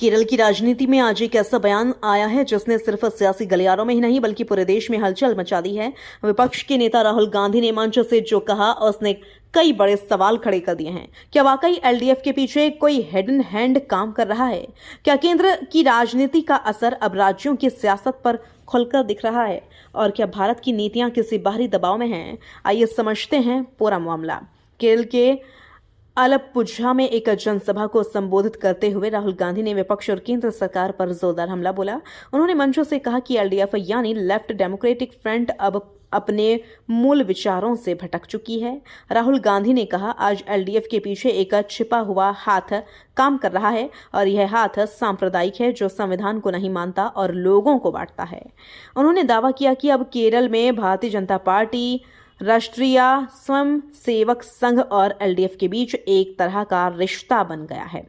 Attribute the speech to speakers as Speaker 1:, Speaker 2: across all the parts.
Speaker 1: केरल की राजनीति में आज एक ऐसा बयान आया है जिसने सिर्फ सियासी गलियारों में ही नहीं बल्कि पूरे देश में हलचल मचा दी है। विपक्ष के नेता राहुल गांधी ने मंच से जो कहा उसने कई बड़े सवाल खड़े कर दिए हैं। क्या वाकई एलडीएफ के पीछे कोई हिडन हैंड काम कर रहा है? क्या केंद्र की राजनीति का असर अब राज्यों की सियासत पर खुलकर दिख रहा है? और क्या भारत की नीतियां किसी बाहरी दबाव में हैं? आइए समझते हैं पूरा मामला। केरल के अलपुझा में एक जनसभा को संबोधित करते हुए राहुल गांधी ने विपक्ष और केंद्र सरकार पर जोरदार हमला बोला। उन्होंने मंचों से कहा कि एलडीएफ यानी लेफ्ट डेमोक्रेटिक फ्रंट अब अपने मूल विचारों से भटक चुकी है। राहुल गांधी ने कहा, आज एलडीएफ के पीछे एक छिपा हुआ हाथ काम कर रहा है और यह हाथ सांप्रदायिक है जो संविधान को नहीं मानता और लोगों को बांटता है। उन्होंने दावा किया कि अब केरल में भारतीय जनता पार्टी, राष्ट्रीय स्वयंसेवक संघ और एलडीएफ के बीच एक तरह का रिश्ता बन गया है।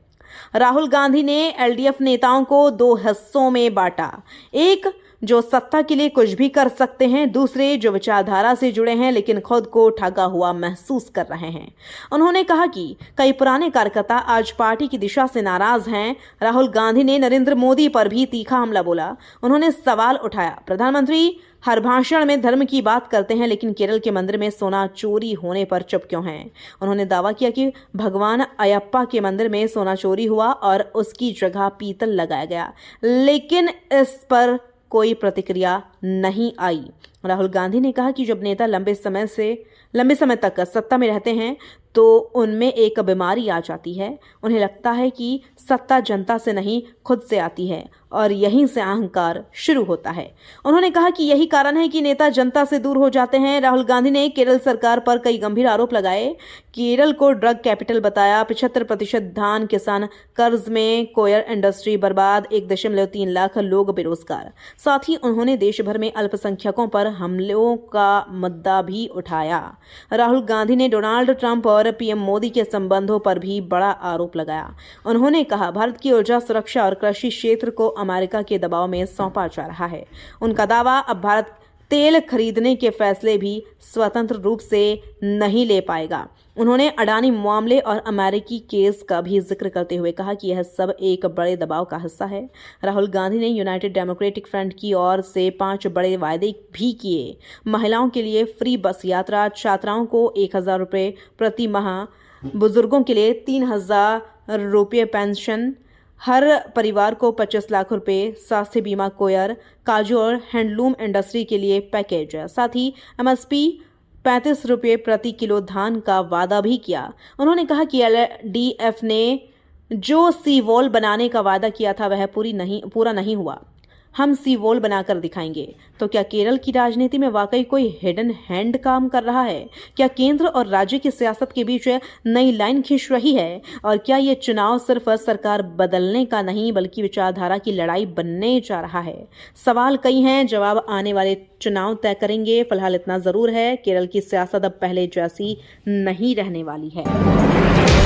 Speaker 1: राहुल गांधी ने एलडीएफ नेताओं को दो हिस्सों में बांटा, एक जो सत्ता के लिए कुछ भी कर सकते हैं, दूसरे जो विचारधारा से जुड़े हैं लेकिन खुद को ठगा हुआ महसूस कर रहे हैं। उन्होंने कहा कि कई पुराने कार्यकर्ता आज पार्टी की दिशा से नाराज हैं। राहुल गांधी ने नरेंद्र मोदी पर भी तीखा हमला बोला। उन्होंने सवाल उठाया, प्रधानमंत्री हर भाषण में धर्म की बात करते हैं लेकिन केरल के मंदिर में सोना चोरी होने पर चुप क्यों हैं? उन्होंने दावा किया कि भगवान अयप्पा के मंदिर में सोना चोरी हुआ और उसकी जगह पीतल लगाया गया, लेकिन इस पर कोई प्रतिक्रिया नहीं आई। राहुल गांधी ने कहा कि जब नेता लंबे समय तक सत्ता में रहते हैं तो उनमें एक बीमारी आ जाती है। उन्हें लगता है कि सत्ता जनता से नहीं खुद से आती है और यहीं से अहंकार शुरू होता है। उन्होंने कहा कि यही कारण है कि नेता जनता से दूर हो जाते हैं। राहुल गांधी ने केरल सरकार पर कई गंभीर आरोप लगाए। केरल को ड्रग कैपिटल बताया, 75% धान किसान कर्ज में, कोयर इंडस्ट्री बर्बाद, 1.3 लाख लोग बेरोजगार। साथ ही उन्होंने देश भर में अल्पसंख्यकों पर हमलों का मुद्दा भी उठाया। राहुल गांधी ने डोनाल्ड ट्रंप और पीएम मोदी के संबंधों पर भी बड़ा आरोप लगाया। उन्होंने कहा, भारत की ऊर्जा सुरक्षा और कृषि क्षेत्र को अमेरिका के दबाव में सौंपा जा रहा है। उनका दावा, अब भारत तेल खरीदने के फैसले भी स्वतंत्र रूप से नहीं ले पाएगा। उन्होंने अडानी मामले और अमेरिकी केस का भी जिक्र करते हुए कहा कि यह सब एक बड़े दबाव का हिस्सा है। राहुल गांधी ने यूनाइटेड डेमोक्रेटिक फ्रंट की ओर से 5 बड़े वायदे भी किए। महिलाओं के लिए फ्री बस यात्रा, छात्राओं को 1,000 रुपये प्रति माह, बुजुर्गों के लिए 3,000 रुपये पेंशन, हर परिवार को 25 लाख रुपए, स्वास्थ्य बीमा, कोयर, काजू और हैंडलूम इंडस्ट्री के लिए पैकेज, साथ ही एमएसपी 35 रुपये प्रति किलो धान का वादा भी किया। उन्होंने कहा कि एलडीएफ ने जो सी वॉल बनाने का वादा किया था वह पूरा नहीं हुआ। हम सी वॉल बनाकर दिखाएंगे। तो क्या केरल की राजनीति में वाकई कोई हिडन हैंड काम कर रहा है? क्या केंद्र और राज्य की सियासत के बीच नई लाइन खींच रही है? और क्या ये चुनाव सिर्फ सरकार बदलने का नहीं बल्कि विचारधारा की लड़ाई बनने जा रहा है? सवाल कई हैं, जवाब आने वाले चुनाव तय करेंगे। फिलहाल इतना जरूर है, केरल की सियासत अब पहले जैसी नहीं रहने वाली है।